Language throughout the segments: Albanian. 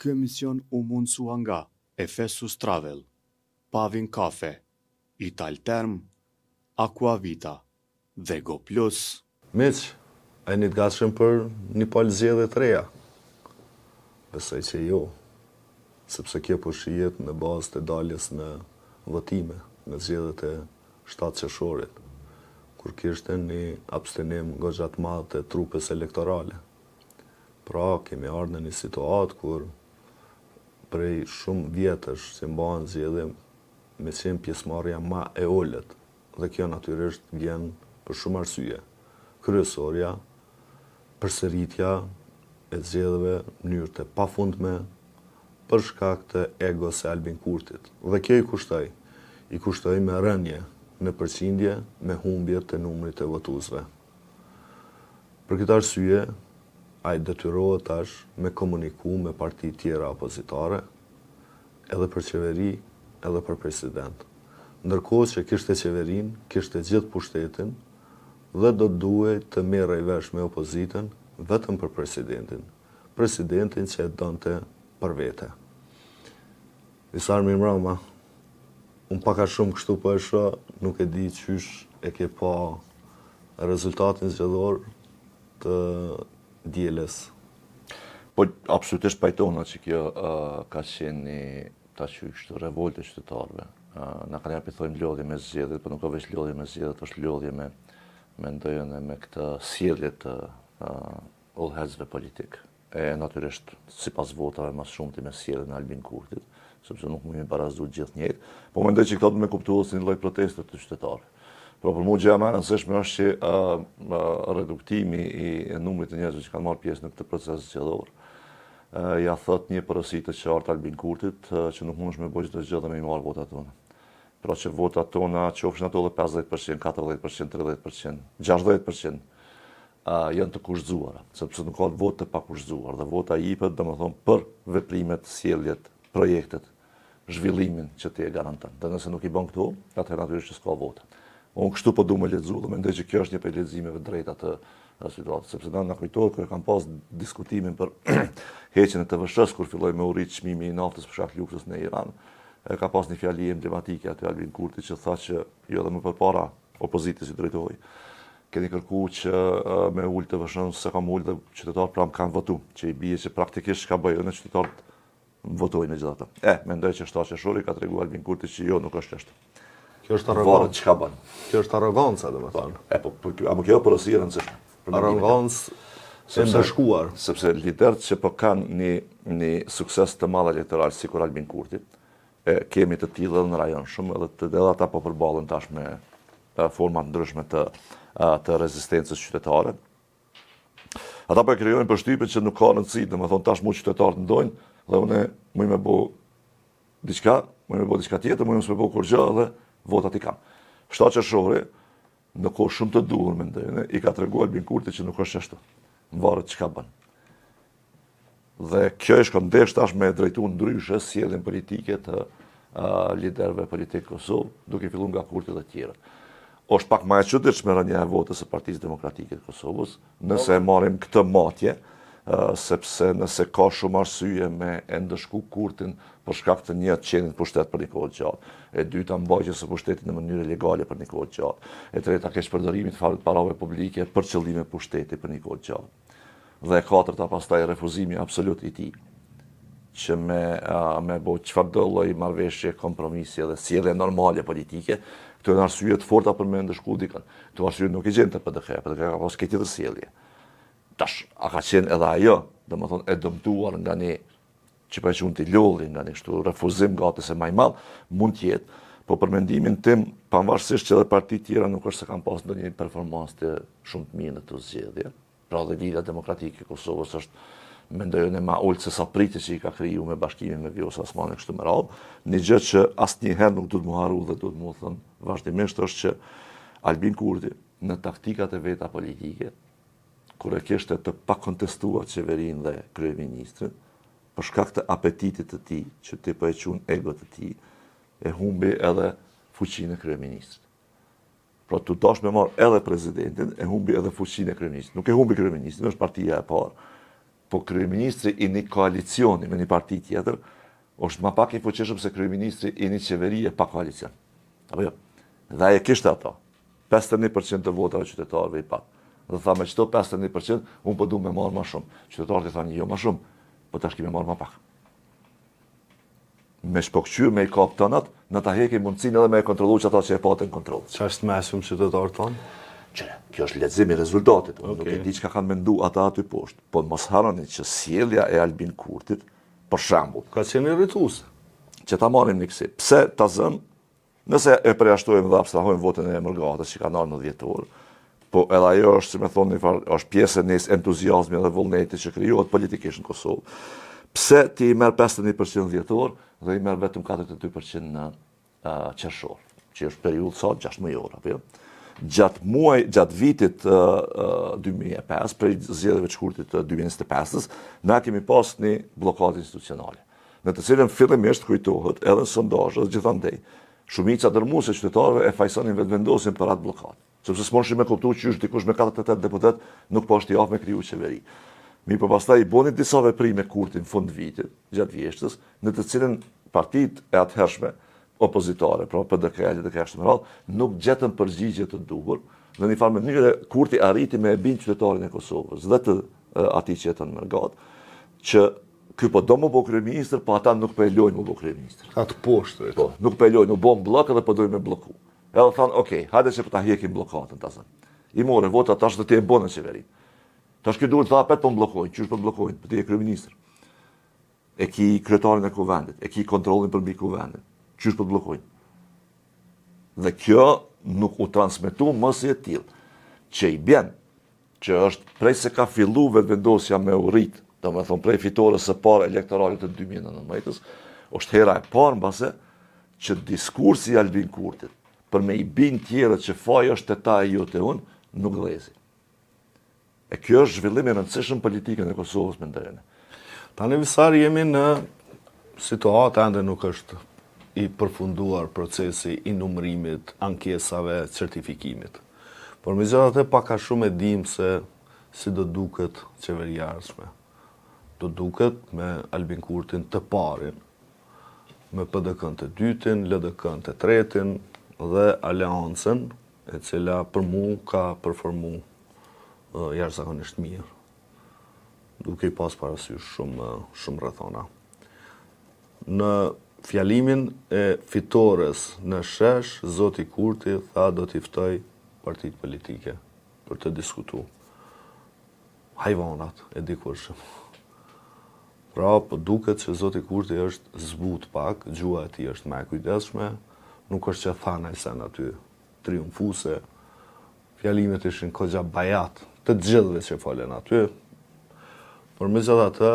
Ky emision u mundsua nga Efesus Travel, Pavin Kafe, Italterm, Aquavita dhe Go Plus. Miq, a jeni të gatshëm për një palë zgjedhje të reja? Besoj që jo, sepse kjo po shihet në bazë të daljes në votime, në zgjedhjet e 7 qershorit, kur kishte një abstenim goxha të madh të trupes elektorale. Pra, kemi ardhur në një situatë kur prej shumë vjetësh që mbahen zgjedhje me qenë pjesëmarrja më e ulët, dhe kjo natyrisht vjen për shumë arsye. Kryesorja, përsëritja e zgjedhjeve në mënyrë të pafundme për shkak të egos së Albin Kurtit. Dhe kjo i kushtoi me rënje në përqindje, me humbje të numrit të votuesve. Për këtë arsye, ai detyrohet tash me komuniku me parti tjera opozitare, edhe për qeveri, edhe për president. Ndërkohë që kishte qeverinë, kishte gjithë pushtetin, dhe do duhej të merrej vesh me opozitën vetëm për presidentin. Presidentin që e donte për vete. Visar Mirmrama, unë paka shumë kështu po e shoh, nuk e di qysh e ke pa rezultatin zgjedhor të dielës. Po, absolutisht pajtona që kjo ka qenë një të revolte qytetarëve. Na kanë japë thojmë lodhje me zgjedhjet, por nuk ka veç lodhje me zgjedhjet, është lodhje me ndojën e me këtë sjellje të udhëheqësve politik. E natyrisht, sipas votave më shumë me sjelljen e Albin Kurtit, sepse nuk mund të barazu gjithë njëjtë, po mendoj që këto do të kuptohet si një lloj proteste të qytetarëve. Por për mua gjëja më e rëndësishme është që reduktimi i numrit të njerëzve që kanë marrë pjesë në këtë proces zgjedhor ja thot një porosi të qartë Albin Kurtit që nuk mundesh me bëj çdo gjë dhe me i marrë votat tona. Pra që votat tona qofshin ato edhe 50%, 40%, 30%, 60% janë të kushtzuara, sepse nuk ka votë të pakushtzuar dhe vota jepet domethënë për veprimet, sjelljet, projektet, zhvillimin që ti e garanton. Dhe nëse nuk i bën këtu, atëherë natyrisht s'ka vota. Unë kështu po du me lexu dhe mendoj që kjo është një prej leximeve drejta të situatës, sepse na kujtohet kur kam pas diskutimin për heqjen e TVSH-s kur filloi me u rrit çmimi i naftës për shkak luksës në Iran. Ka pas një fjali emblematike aty Albin Kurti që tha që jo dhe më përpara opozitës i drejtohej. Keni kërkuar që me ul TVSH-n se kam ul dhe qytetarët pram kanë votu, që i bie që praktikisht çka bëjnë në qytetarët votojnë megjithatë. Mendoj që 7 qershori ka treguar Albin Kurti që jo nuk është ashtu. Kjo është arrogancë. Çka bën? Kjo është arrogancë, domethënë. Apo kjo porosi e rëndësishme. Arrogancë e ndëshkuar. Sepse liderët që po kanë një sukses të madh elektoral sikur Albin Kurti, kemi të tillë edhe në rajon shumë edhe ata po përballen tash me forma të ndryshme të rezistencës qytetare. Ata po krijojnë përshtypjen që nuk ka rëndësi, domethënë tash mu qytetarët ndojnë dhe unë më me bë diçka, tjetër, më me bë kur gjë dhe votat i kam. 7 qershori, në kohë shumë të duhur mendoj, i ka treguar Albin Kurti që nuk është ashtu. Varet çka bën. Dhe kjo është kondesh tash me drejtu ndryshe sjelljen politike të liderëve politikë Kosovë, duke filluar nga Kurti dhe të tjerë. Është pak më e çuditshme rënja e votës së Partisë Demokratike të Kosovës, nëse e marrim këtë matje, sepse nëse ka shumë arsye me e ndëshku Kurtin për shkak të një qenit pushtet për një kohë të gjatë, e dyta mbajtjes së pushtetit në mënyrë legale për një kohë të gjatë, e treta keq përdorimit të parave publike për qëllime pushteti për një kohë të gjatë. Dhe e katërta pastaj refuzimi absolut i tij që me bo çfarë do lloj marrëveshje, kompromisi dhe sjellje normale politike, këto janë arsye të forta për me ndëshku dikën. Këto arsye nuk i gjente PDK ka pas këtë të sjellje. Tash, a ka qenë edhe ajo, domethënë e dëmtuar nga një që pa qenë të lodhi, nga një kështu refuzim gati se më i madh, mund të jetë, po për mendimin tim, pavarësisht që edhe partitë tjera nuk është se kanë pas ndonjë performancë shumë të mirë në këtë zgjedhje. Pra dhe Lidhja Demokratike e Kosovës është mendoj unë më ulë se sa priti që i ka kriju me bashkimin me Vjosa Osmani kështu me radhë. Një gjë që asnjëherë nuk duhet më harru dhe duhet më thënë vazhdimisht është që Albin Kurti në taktikat e veta politike, kur e kishte të pakontestuar qeverinë dhe kryeministrin, për shkak të apetitit të tij, që ti po e quajnë egot të tij, e humbi edhe fuqinë e kryeministrit. Pra tu dash me marr edhe presidentin, e humbi edhe fuqinë e kryeministrit. Nuk e humbi kryeministrin, është partia e parë. po kryeministri i një koalicioni me një parti tjetër, është ma pak i fuqishëm se kryeministri i një qeverie pa koalicion. Apo jo? Dhe ai e kishte ato. 51% të votave qytetarëve i pat. Dhe tha me qëto 51%, unë po du me marrë ma shumë. Qytetarët i thanë jo ma shumë, po tash kime marrë ma pak. Me shpokqyr, me i kap tënat, në ta heki mundësin edhe me e kontrolu që ata që e patin kontrol. Qa është mesim qytetarët tonë? Qëre, kjo është leximi i rezultatit. Nuk e di çka kanë mendu ata aty poshtë. Po mos harroni që sjellja e Albin Kurtit, për shembull, Ka qenë irrituese. që ta marrim në kësi. Pse ta zëm, nëse e përjashtojmë dhe abstrahojmë votën e Emërgatës që ka ardhur në 10 orë, po edhe ajo është, si me thonë, është pjesë e një entuziazmi dhe vullneti që krijohet politikisht në Kosovë. Pse ti i merr 51% në 10 orë dhe i merr vetëm 42% në qershor, që është periudhë sa 16 orë, apo jo? Gjatë vitit 2005, prej zgjedhjeve të shkurtit të 2025, na kemi pas një bllokatë institucionale, në të cilën fillimisht kujtohet edhe në sondazhe gjithandej, shumica dërmuese qytetarëve e fajsonin vetvendosin për atë bllokatë, sepse s'moshin me kuptuar që është dikush me 48 deputet nuk po është i aftë me kriju qeveri. Mi po pastaj i boni disa veprime Kurti në fund vitit, gjatë vjeshtës, në të cilën partitë e atëhershme opozitare, pra PDK-ja dhe kështu me radhë, nuk gjetën përgjigje të duhur, në një farë mënyrë Kurti arriti me e bind qytetarin e Kosovës dhe të atij që jeton në Mërgat, që ky po do më bo kryeministër, po ata nuk po e lojnë më bo kryeministër. Atë poshtë. Po, nuk po e lojnë, nuk bo në blok edhe po dojnë me bloku. Edhe thanë, okej, hajde që po ta hekim blokatën, ta zënë. I more vota tash dhe ti e bonë në qeveri. Tash ky duhet tha pet po mblokojnë, qysh po mblokojnë, po ti je kryeministër. E ki kryetarin e kuvendit, e ki kontrollin për mbi kuvendin. Qysh po të bllokojnë. Dhe kjo nuk u transmetu më si e tillë, që i bjen, që është prej se ka fillu vetëvendosja me u rrit, do me thonë prej fitores së parë elektorale të 2019, është hera e parë mbase që diskursi i Albin Kurtit për me i bind tjerët që faji është te ta e jo te unë, nuk dhezi. E kjo është zhvillim i rëndësishëm politikën e Kosovës me ndërën. Tani visar jemi në situatë ende nuk është i përfunduar procesi i numërimit, ankesave, certifikimit. Por me gjithatë pak a shumë e dim se si do duket qeveria ardhshme. Do duket me Albin Kurtin të parin, me PDK-n të dytin, LDK-n të tretin dhe aleancën, e cila për mu ka përformu jashtëzakonisht mirë, duke i pas parasysh shumë rrethona. Në fjalimin e fitores në shesh, Zoti Kurti tha do t'i ftoj partitë politike për të diskutu. Hajvanat e dikurshëm. Pra, po duket që Zoti Kurti është zbut pak, gjua e tij është më e kujdesshme, nuk është që thana i sen aty triumfuse, fjalimet ishin kogja bajat të gjithëve që falen aty, por me gjitha të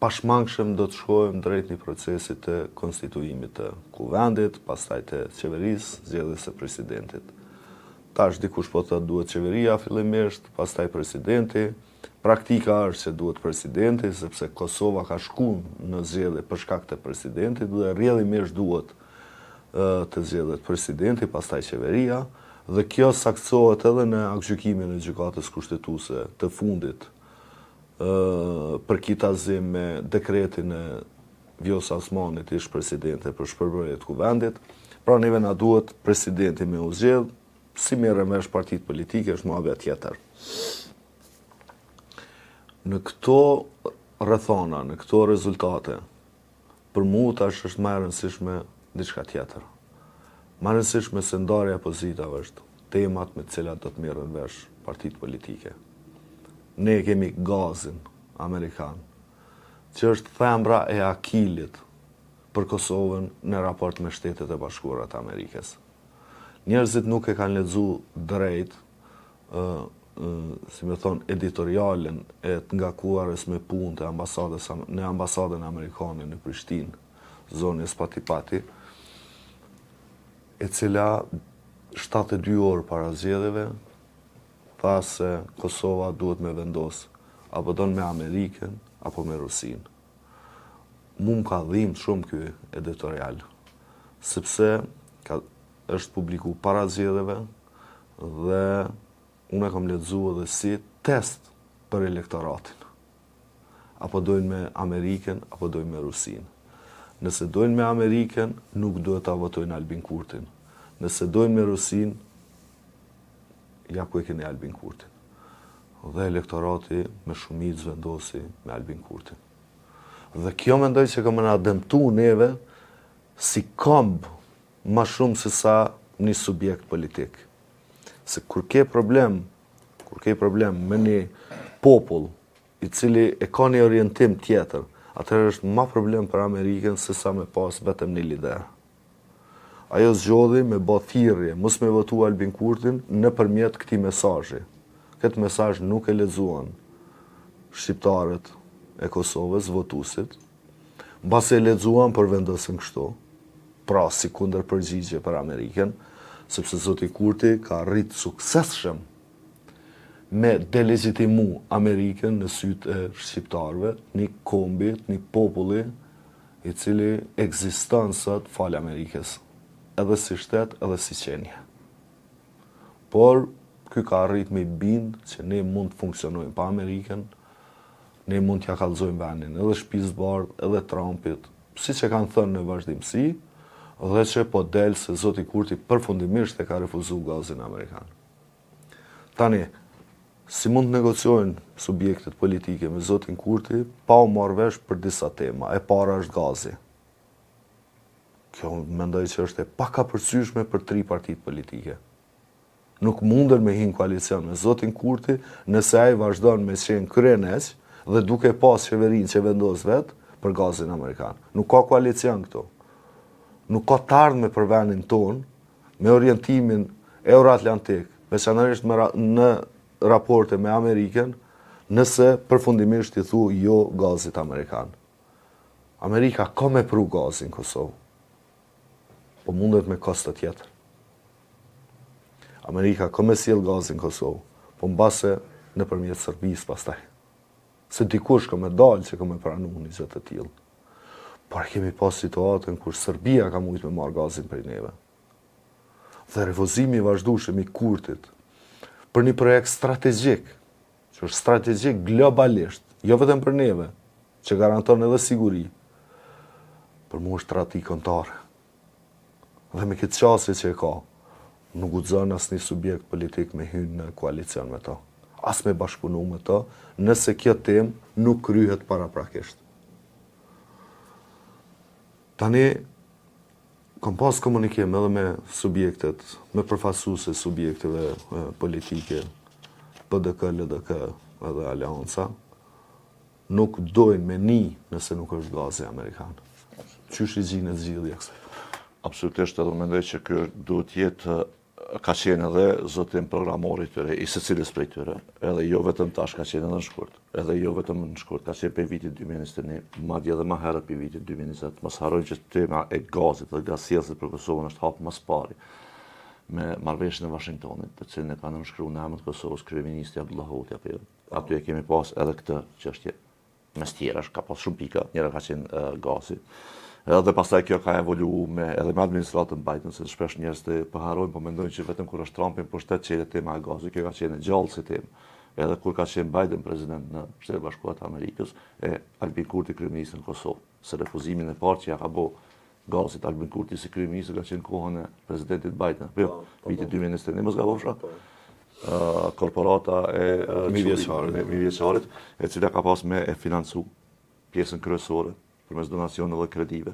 pashmangshëm do të shkojmë drejt një procesi të konstituimit të kuvendit, pastaj të qeverisë, zgjedhjes së presidentit. Tash dikush po thotë duhet qeveria fillimisht, pastaj presidenti. Praktika është që duhet presidenti, sepse Kosova ka shkuar në zgjedhje për shkak të presidentit dhe rrjedhimisht duhet të zgjedhet presidenti, pastaj qeveria, dhe kjo saktësohet edhe në aktgjykimin e gjykatës kushtetuese të fundit për kitazim me dekretin e Vjosa Osmanit, ish presidente për shpërbërje të kuvendit. Pra neve na duhet presidenti me u zgjedh, si merren vesh partitë politike është muhabet tjetër. Në këto rrethona, në këto rezultate, për mu tash është më e rëndësishme diçka tjetër. Më e rëndësishme se ndarja e pozitave është temat me të cilat do të merren vesh partitë politike. Ne kemi gazin amerikan, që është thembra e akilit për Kosovën në raport me Shtetet e Bashkuara të Amerikës. Njerëzit nuk e kanë lexuar drejt, si me thonë, editorialen e të ngakuarës me punë në ambasadën amerikane në Prishtinë, zonës Patipati, e cila 72 orë para zgjedhjeve tha se Kosova duhet me vendos apo don me Amerikën apo me Rusinë. Mu më ka dhimbë shumë ky editorial, sepse është publiku para zgjedhjeve dhe unë e kam lexuar edhe si test për elektoratin. apo dojnë me Amerikën, apo dojnë me Rusinë. Nëse dojnë me Amerikën, nuk duhet ta votojnë Albin Kurtin. Nëse dojnë me Rusinë, ja ku e keni Albin Kurtin. Dhe elektorati me shumicë vendosi me Albin Kurtin. Dhe kjo mendoj që ka më na dëmtu neve si këmbë ma shumë se sa një subjekt politik. Se kur ke problem me një popull i cili e ka një orientim tjetër, atëherë është ma problem për Amerikën se sa me pas vetëm një lider. Ajo zgjodhi me bë thirrje, mos me votu Albin Kurtin nëpërmjet këtij mesazhi. Këtë mesazh nuk e lexuan shqiptarët e Kosovës, votuesit. Mbas e lexuan për vendosën kështu, pra si kundër përgjigje për Amerikën, sepse zoti Kurti ka arrit suksesshëm me delegitimu Amerikën në sytë e shqiptarëve, një kombi, një populli i cili ekziston sot fal Amerikës, edhe si shtet, edhe si qenje. Por, ky ka arrit me bind që ne mund të funksionojmë pa Amerikën, ne mund t'ja kallëzojmë vendin edhe shtëpisë bardhë, edhe Trumpit, siç e kanë thënë në vazhdimsi, dhe që po del se zoti Kurti përfundimisht e ka refuzu gazin amerikan. Tani, si mund të negociojnë subjektet politike me zotin Kurti, pa u marrë vesh për disa tema. E para është gazi. Kjo mendoj që është e pakapërcyeshme për 3 partitë politike. Nuk mundën me hinë koalicion me zotin Kurti nëse ai vazhdon me qenë kryenes dhe duke pas qeverinë që vendos vetë për gazin amerikan. Nuk ka koalicion këtu. Nuk ka të ardhme për vendin tonë me orientimin euroatlantik, veçanërisht në raporte me Amerikën, nëse përfundimisht i thu jo gazit amerikan. Amerika ka me pru gazin Kosovë, po mundet me kosto tjetër. Amerika ka me sjell gazin Kosovë, po mbase nëpërmjet Serbisë pastaj. Se dikush ka me dalë që ka me pranu një gjë të tillë. Por kemi pas situatën kur Serbia ka mujtë me marrë gazin prej neve. Dhe refuzimi i vazhdueshëm i Kurtit për një projekt strategjik, që është strategjik globalisht, jo vetëm për neve, që garanton edhe siguri, për mu është trati kontare. Dhe me këtë qasje që e ka, nuk guxon asnjë subjekt politik me hyrë në koalicion me to, as me bashkëpunu me to, nëse kjo temë nuk kryhet paraprakisht. Tani, kam pas komunikim edhe me subjektet, me përfaqësuese subjekteve politike, PDK, LDK edhe Alianca, nuk dojnë me ni nëse nuk është gazi amerikan. Qysh i gjinë zgjidhja kësaj? Absolutisht, edhe mendoj që kjo duhet jetë ka qenë edhe zotin programori tyre, i secilës prej tyre, edhe jo vetëm tash ka qenë edhe në shkurt, edhe jo vetëm në shkurt, ka qenë për vitit 2021, madje edhe më herët për vitit 2020, mos harrojnë që tema e gazit dhe gazsjellësit për Kosovën është hap më së pari me marrëveshjen e Washingtonit, të cilën e kanë nënshkruar në emër të Kosovës kryeministri Abdullah Hoxha. Aty e kemi pas edhe këtë çështje. Mes tjerash ka pas shumë pika, njëra ka qenë gazi. Edhe pastaj kjo ka evoluar edhe me administratën Biden, se shpesh njerëz të paharojnë, po mendojnë që vetëm kur është Trumpi po shtet çelë tema e gazit, kjo ka qenë gjallë si temë. Edhe kur ka qenë Biden president në Shtetet e Bashkuara të Amerikës, e Albin Kurti kryeminist në Kosovë, se refuzimin e parë që ja ka bë gazit Albin Kurti si kryeminist ka qenë kohën e presidentit Biden, vitin 2021, mos gabofsha. Korporata e Mivjeçarit, e cila ka pas me e financu pjesën kryesore përmes donacione dhe kredive,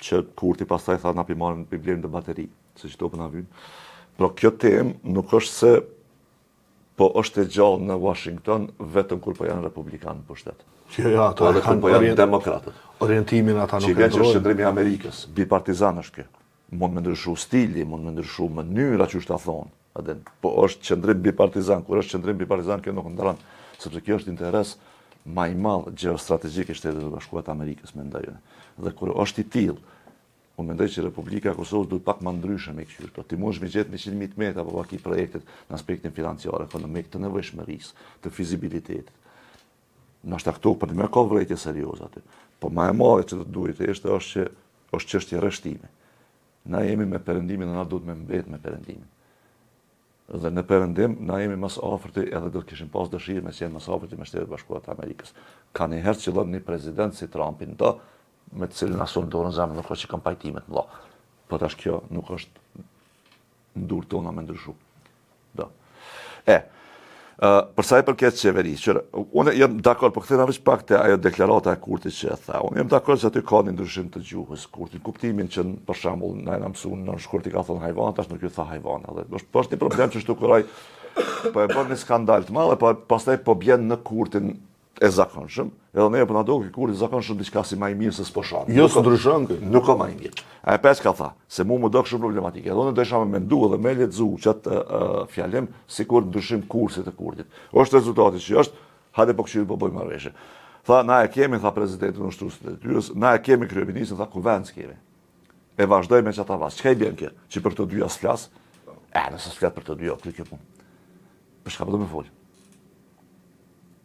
që Kurti pastaj tha na marrin problem të bateri, se çdo po na vjen. Por kjo temë nuk është se po është e gjallë në Washington vetëm kur po janë republikanë në pushtet. Jo, ato edhe kur po janë demokratët. Orientimin ata nuk e ndrojnë. Që qëndrimi i Amerikës, bipartizan është kjo. Mund me ndryshu stili, mund me ndryshu mënyra që është ta thonë. Po është qëndrim bipartizan, kur është qëndrim bipartizan kjo nuk ndron, sepse kjo është interes më i madh gjeostrategjik i Shtetit të Bashkuara të Amerikës, mendoj unë. Dhe kur është i tillë, unë mendoj që Republika e Kosovës duhet pak më ndryshe me këtyre. Ti mund të gjetë 100.000 metra apo pak i projektit në aspektin financiar, ekonomik, të nevojshmërisë, të fizibilitetit. Nashta këtu për më ka vërejtje serioze aty. Po më e madhe që do duhet është që është çështje rreshtimi. Na jemi me perëndimin dhe na duhet me mbet me perëndimin. Dhe në perëndim, na jemi mas afërti edhe do të kishim pas dëshirë me qenë mas afërti me Shtetet Bashkuara të Amerikës. Ka një herë qëllon një prezident si Trumpin do, me të cilin asun dorën zemrën, nuk është që kam pajtimet mëdha. Po tash kjo nuk është në dur tona me ndryshu. Do. Për sa i përket qeverisë, unë jam dakord, po kthena veç pak te ajo deklarata e Kurtit që e tha. Unë jam dakord se aty ka një ndryshim të gjuhës Kurtit, kuptimin që për shembull na e mësuan në shkurt i ka thonë hajvan, tash nuk i tha hajvan, edhe është një problem që shtu kuraj po e bën një skandal të madh, po pastaj po bjen në Kurtin e zakonshëm, edhe ne po na duket Kurti i zakonshëm diçka si më i mirë se s'po shoh. Jo s'ndryshon kë. Nuk ka më i mirë. A e pesh ka tha, se mu më do shumë problematike. Edhe unë desha me mendu edhe me lexu çatë fjalëm sikur ndryshim kursit të Kurtit. Është rezultati që është, hajde po këshill po bëjmë marrëveshje. Tha, na e kemi, tha presidenti në ushtruesit e detyrës, na e kemi kryeministin, tha kuvend kemi. E vazhdoj me çata vas. Çka i bën kjo? Që për këto dyja s'flas? Nëse s'flas për këto dyja, kjo punë. Për çka po do më fol?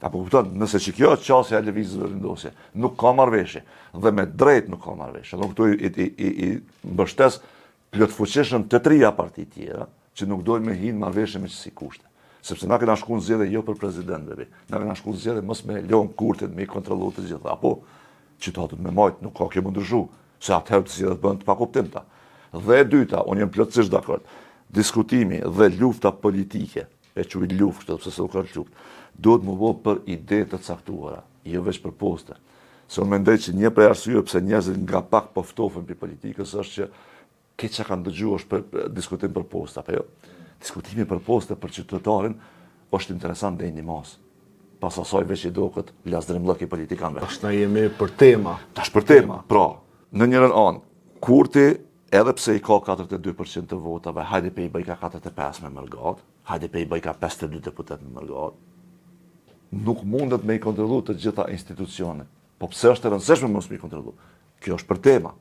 Apo kupton, nëse që kjo qasja e lëvizjes vendosje, nuk ka marrëveshje, dhe me drejt nuk ka marrëveshje. Do këtu i mbështes plotfuqishëm të trija parti tjera, që nuk dojnë me hinë marrëveshje me qësi kushte. Sepse na kena shku në zgjedhje jo për prezidentëve, na kena shku në zgjedhje mos me lënë Kurtin me kontrollu të gjitha. Apo qytetarët me majt nuk ka kjo më ndryshu, se atëherë të zgjedhjet bëhen të pakuptimta. Dhe e dyta, unë jam plotësisht dakord. Diskutimi dhe lufta politike, e quaj luftë, sepse s'u ka luftë, duhet më bëj për ide të caktuara, jo vetëm për poste. Se unë mendoj që një prej arsyeve pse njerëzit nga pak po ftofen për politikës është që këtë që kanë dëgjuar është për diskutim për poste, apo jo? Diskutimi për poste për qytetarin është interesant deri në mas. Pas asaj veç i duket lazdrimllëk i politikanëve. Tash na jemi për tema. Tash për tema, pra, në njërin anë, Kurti edhe pse i ka 42% të votave, hajde pe i bëj ka 45 me mërgat, hajde pe i bëj ka 52 deputet me mërgat, nuk mundet me i kontrollu të gjitha institucionet. Po pse është e rëndësishme mos me i kontrollu? Kjo është për tema.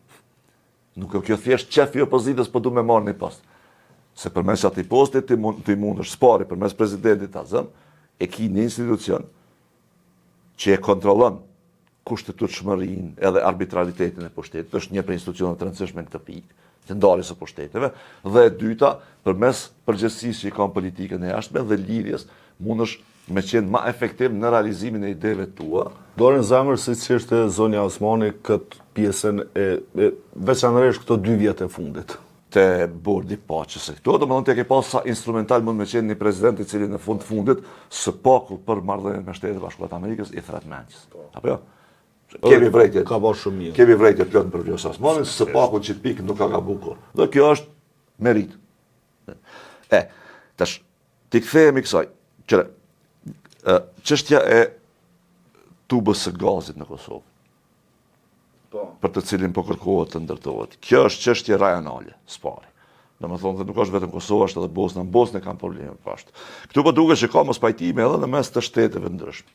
Nuk kjo thjesht qefi i opozitës po du me marrë një post. Se përmes atij posti ti mund është spari përmes presidentit azëm, e ki një institucion që e kontrollon kushtetutshmërinë edhe arbitraritetin e pushtetit, është një prej institucioneve të rëndësishme në këtë pikë, të ndarjes së pushteteve, dhe e dyta, përmes përgjegjësisë që i kanë politikën e jashtme dhe lidhjes, mundesh me qenë ma efektiv në realizimin e ideve tua. Dorën zemër si që është zonja Osmani këtë pjesën e veçanërisht këto 2 vjet e fundit. Te bordi paqës e këto, do më thonë të ke pas sa instrumental mund me qenë një prezident i cili në fundit së paku për marrëdhënien me Shtetet Bashkuara të Amerikës i thret mendjes. Apo jo? Kemi vrejtje. Ka bërë shumë mirë. Kemi vrejtje plot për Vjosa Osmani, së paku që pikë nuk ka gabuar. Dhe kjo është merit. Tash ti kthehemi kësaj. Çështja e tubës së gazit në Kosovë. Për të cilin po kërkohet të ndërtohet. Kjo është çështje rajonale, spari. Domethënë se nuk është vetëm Kosova, është edhe Bosna. Në Bosnë kanë probleme poshtë. Këtu po duket që ka mos pajtime edhe në mes të shteteve ndryshme.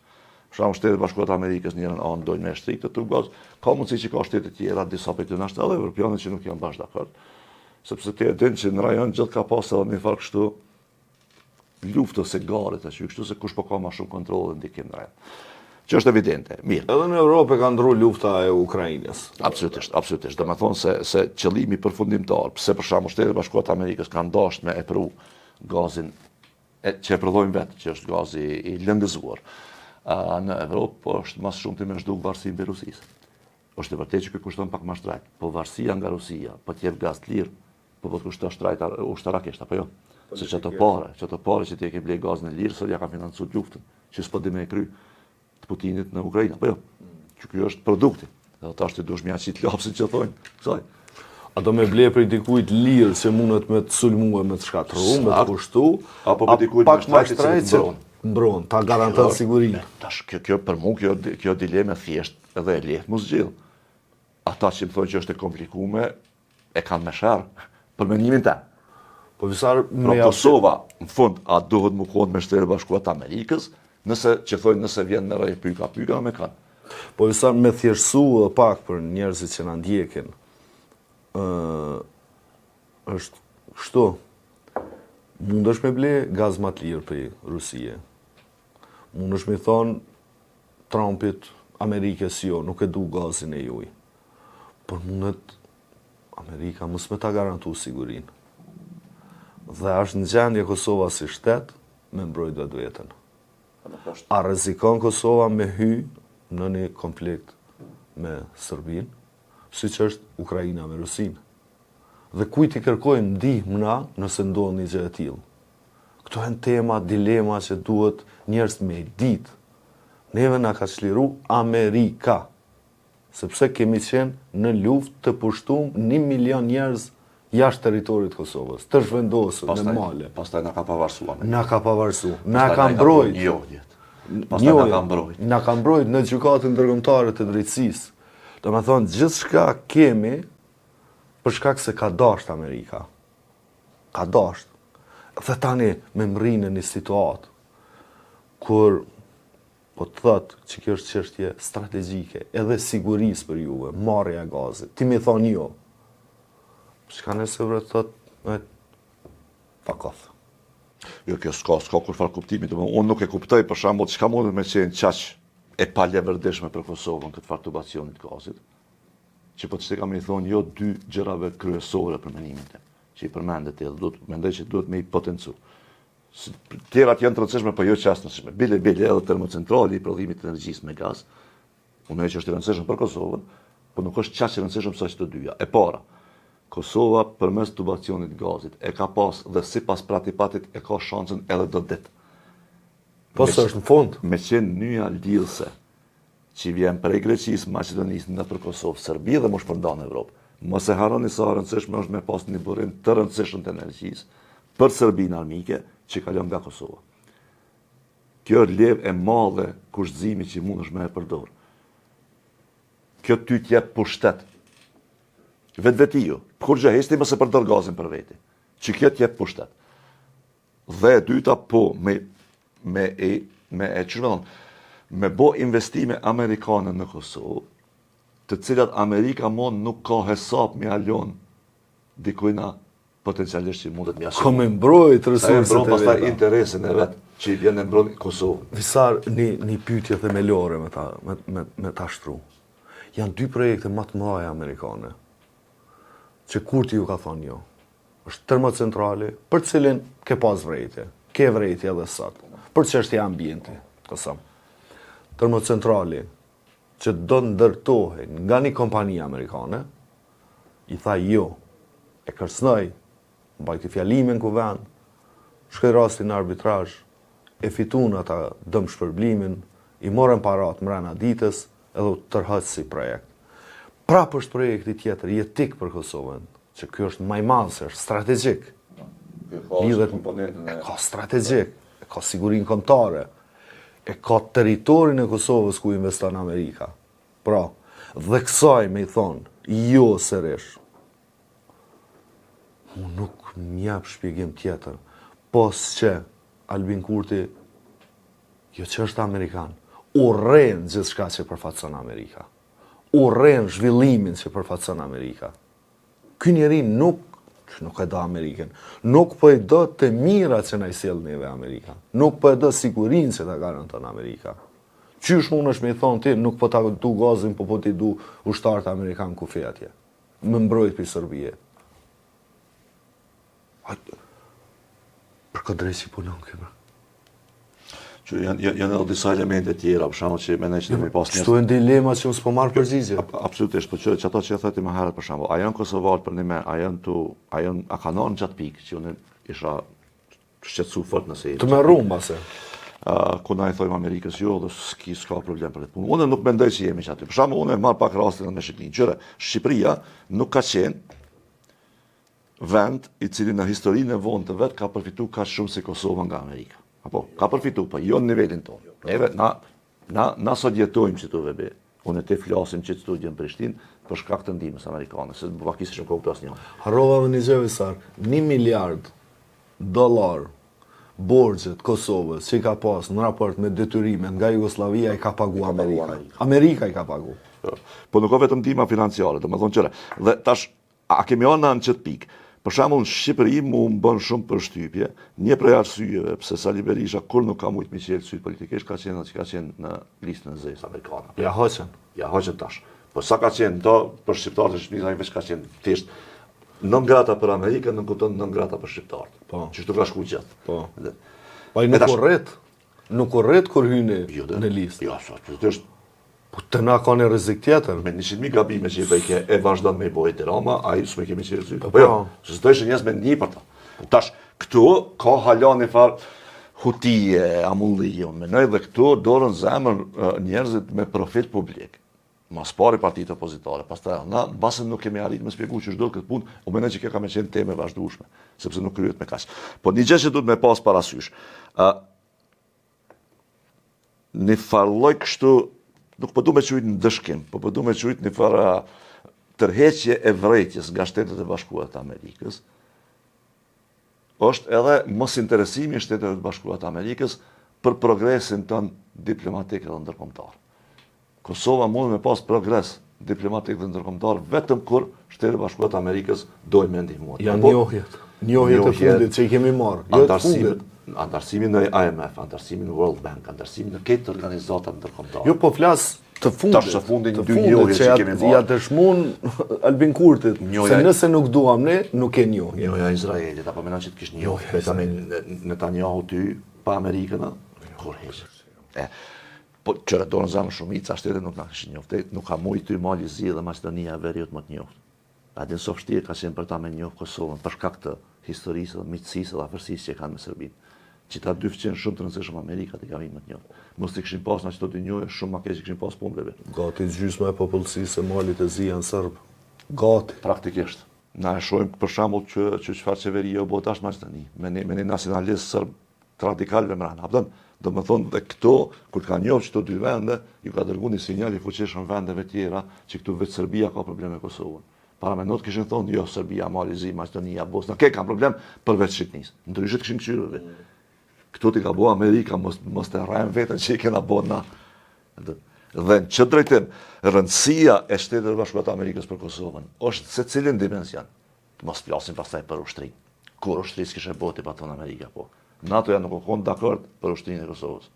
Për shembull, Shtetet Bashkuara të Amerikës në njërin anë dojnë me shtriktë tub gaz, ka mundësi që ka shtete tjera, disa prej tyre ashtu edhe evropianët që nuk janë bashkë dakord. Sepse ti e din që në rajon gjithë ka pas edhe një farë kështu luftë ose garë tash, kështu se kush po ka më shumë kontroll dhe ndikim në rajon. Që është evidente. Mirë. Edhe në Europë ka ndrur lufta e Ukrainës. Absolutisht. Domethënë se qëllimi përfundimtar, pse për shembull Shtetet Bashkuara të Amerikës kanë dashur me e pru gazin që e prodhojnë vetë, që është gazi i lëngëzuar. Në Evropë po është më shumë të më zhduk varësinë mbi Rusisë. Është e vërtetë që ky kushton pak më shtrejt, po varësia nga Rusia, po të jep gaz të lirë, po të kushton shtrejt ushtarakisht apo jo? Se çato pare që ti e ke blej gazin e lirë, sot ja ka financuar luftën, që s'po di më e kry të Putinit në Ukrainë, apo jo? Që ky është produkti. Dhe tash ti duhesh më aqit lapsin që thonë, kësaj. A do me ble për dikujt lirë që mundet me të sulmue, me të shkatërru, me të kushtu, apo për dikujt me shtrejt që mbron, ta garanton sigurinë. Tash kjo për mua kjo dilemë thjesht edhe e lehtë mos zgjidh. Ata që më thonë që është e komplikuar e kanë më sharr për mendimin tim. Po visar me Kosova, në fund, a duhet më kohën me Shtetet Bashkuara të Amerikës, nëse vjen në rrej pyka me kanë. Po visar me thjeshtësu pak për njerëzit që na ndjekin. Është kështu. Mundesh me ble gaz më të lirë për Rusie. Mundesh me thonë Trumpit, Amerikës jo, nuk e du gazin e juj. Por mundet Amerika mos me ta garantu sigurinë. Dhe është në gjendje Kosova si shtet me mbrojt vetën. A rrezikon Kosova me hy në një konflikt me Serbinë, siç është Ukraina me Rusinë? Dhe kujt i kërkojmë ndihmë na nëse ndodh një gjë e tillë? Këto janë tema, dilema që duhet njerëz me ditë. Neve na ka çliru Amerika, sepse kemi qenë në luftë të pushtuar 1 milion njerëz jashtë territorit të Kosovës, të zhvendosur në male. Pastaj na ka pavarësuar. Na ka pavarësu, na ka mbrojt. Pastaj na ka mbrojt. Na ka mbrojt në gjykatën ndërkombëtare të drejtësisë. Do të thonë gjithçka kemi për shkak se ka dashur Amerika. Ka dashur. Dhe tani me mrinë në një situatë kur po të thotë që kjo është çështje strategjike, edhe sigurisë për juve, marrja e gazit. Ti më thon jo. Shka nëse vërë të thotë, fuck off. Jo, kjo s'ka kur farë kuptimit. Unë nuk e kuptoj për shembull çka mundet me qenë qaq e palevërdishme për Kosovën këtë farë tubacionit gazit. Që po të kam i thonë jo 2 gjërave kryesore për menimin tim. Që i përmendet edhe, mendoj që duhet me i potencu. Tjerat janë të rëndësishme, po jo qasë bile edhe termocentrali i prodhimit të energjisë me gaz. Unë që është i rëndësishme për Kosovën, po nuk është qaq i rëndësishme sa që të dyja. E para, Kosova përmes tubacionit gazit e ka pas dhe sipas pratipatit e ka shansën edhe do ditë. Po së është në fund. Me qenë nyja lidhëse që vjen prej Greqisë, Maqedonisë në për Kosovë, Serbi dhe më shpërndan Evropë. Mos e harroni sa rëndësishme është me pas një burim të rëndësishëm të energjisë për Serbinë armike që kalon nga Kosova. Kjo levë e madhe kushtëzimi që mund është me e përdor. Kjo ty t'jep pushtet. Vetë ju. Kur gjë hesti mëse përdor gazin për veti. Që kjo t'jep pushtet. Dhe e dyta po me bo investime amerikane në Kosovë, të cilat Amerika nuk ka hesap me alon dikujna potencialisht që mundet mjashtë. Ko me mbrojt resurset e veta. Pastaj interesin e vetë që i vjen e mbrojt Kosovë. Visar, një pyetje themelore me ta shtru. Janë 2 projekte më të mëdha amerikane, që kur ti ju ka thonë jo. Është termocentrali, për cilin ke pas vrejtje. Ke vrejtje edhe sot. Për çështja e ambienti, kësam. Termocentrali, që do ndërtohet nga një kompani amerikane, i tha jo, e kërcnoj, mbajti fjalimin ku vend, shkoj rasti në arbitrazh, e fitun ata dëm shpërblimin, i morën parat mrena ditës, edhe u tërhët si projekt. Prap është projekti tjetër, jetik për Kosovën, që kjo është maj madh, është strategjik. E ka strategjik, e ka sigurin kombëtare, e ka territorin e Kosovës ku investon Amerika. Pra, dhe kësaj me i thonë, jo sërish. Unë nuk m'jap shpjegim tjetër, pos që Albin Kurti, jo që është Amerikan, urren gjithçka që përfaqëson Amerika. Urren zhvillimin që përfaqëson Amerika. Ky njeri nuk e do Amerikën, nuk po e do të mirat që na i sjell neve Amerika, nuk po e do sigurinë që ta garanton Amerika. Qysh mund është me i thonë ti, nuk po ta du gazin, po ti du ushtarët Amerikan ku fe atje. Më mbrojt për Serbije. Për këtë drejtë që punon këmë. Që janë edhe disa elemente tjera, për shembull që mendoj që më pas Kështu janë dilema që unë s'po marr përgjigje. Absolutisht, po që ato që thotë më herët për shembull, a janë kosovarë për një a kanë në gjatë pikë që unë isha shqetësu fort nëse. Të me rumbase. Ku na i thojmë Amerikës jo dhe s'ka problem për këtë punë. Unë nuk mendoj që jemi që aty. Për shembull, unë e marr pak rastin me Shqipërinë. Qëre, Shqipëria nuk ka qenë vend i cili në historinë e vonë të vet ka përfituar kaq shumë si Kosova nga Amerika. Apo, ka përfitu, po jo në nivelin tonë. Neve, na sot jetojmë që të vebe. Unë e te flasim që të studion Prishtinë për shkak të ndihmës amerikane, se pakisht shumë kohë asnjë. Harrova me një gjë Visar, $1 miliard borxhet Kosovës që i ka pas në raport me detyrimet nga Jugoslavia i ka pagu Amerika. Amerika i ka pagu. Po nuk ka vetëm ndihma financiare, domethënë qëre. Dhe tash, a kemi anë në çet pikë? Për shembull, në Shqipëri mu bën shumë përshtypje, një prej arsyeve pse Sali Berisha kur nuk ka mujt me qelë syt politikisht ka qenë në listën e zezë amerikane. Ja hoqën tash. Po sa ka qenë do për shqiptarët e Shqipërisë ai veç ka qenë thjesht non grata për Amerikën, nuk kupton non grata për shqiptarët. Po. Që shtu ka shku gjithë. Po. Dhe- Pa i nuk u rrit kur hyni në listë. Jo, absolutisht. Po të na ka një rrezik tjetër. Me 100.000 gabime që i bëjke e vazhdon me i bëjt e Roma, a i s'me kemi qërë sy. Po, Po jo, se s'do ishë njës me një për ta. Tash, këtu ka hala një farë hutije, amullije, unë menoj dhe këtu dorën zemër njerëzit me profil publik. Mas pari partitë opozitare, pastaj na basën nuk kemi arrit me spjegu që çdo këtë punë, u mendoj që kjo ka me qenë temë e vazhdueshme, sepse nuk kryhet me kaq. Po një gjë që duhet me pas parasysh. Një farlloj kështu, nuk po du me qujtë në dëshkim, po du me qujtë një farë tërheqje e vrejtjes nga Shtetet e Bashkuara të Amerikës, është edhe mos interesimi i Shteteve të Bashkuara të Amerikës për progresin ton diplomatik dhe ndërkombëtar. Kosova mund me pas progres diplomatik dhe ndërkombëtar vetëm kur Shtetet e Bashkuara të Amerikës dojnë me ndihmuar. Janë njohjet e fundit që i kemi marrë. Jo të fundit. Antarësimin në IMF, antarësimin në World Bank, antarësimin në këtë organizatat ndërkombëtare. Jo, po flas të fundit. Tash të fundit dy njohje që kemi marrë. Ja dëshmun Albin Kurtit, se nëse nuk duam ne, nuk e njohje. Njohja Izraelit, apo menon që të kish njohje. Betami Netanyahu ty pa Amerikën, kur heq. Po qëra dorën zamë shumica shtetet nuk na kishin njoftë, nuk ka mujt ty Mali Zi dhe Maqedonia e Veriut më të njoftë. A din so vështirë ka qenë për ta me njohë Kosovën për shkak të historisë dhe miqësisë dhe afërsisë që kanë me Serbinë. Që ta dy fqenë shumë të rëndësishëm Amerikat i ka vinë më të njoftë. Mos të kishin pas në qëto të njohje, shumë ma keq kishin pas punëve. Gati gjysma e popullsisë e Malit e Zi janë serb. Gati. Praktikisht. Na e shohim për shembull që çfarë qeverie u bë tash Maqedoni, me një nacionalist serb radikal vëmran. Do më thonë dhe këto, kur ka njohë këto dy vende, ju ka dërgu një sinjal i fuqishëm vendeve tjera që këtu vetë Serbia ka probleme me Kosovën. Para me not kishin thonë, jo, Serbia, Mali Zi, Maqedonia, Bosna, ke kanë problem përveç Shqipnisë. Ndryshe kishin këshyrëve. Këtu t'i ka bo Amerika, mos të rrajmë vetën që i kena bo na. Dhe në që drejtim, rëndësia e Shteteve të Bashkuara të Amerikës për Kosovën është se cilin dimension. Mos flasim pastaj për ushtri. Kur ushtri s'kishe boti pa thonë Amerika, po. NATO ja nuk u konë dakord për ushtrinë e Kosovës.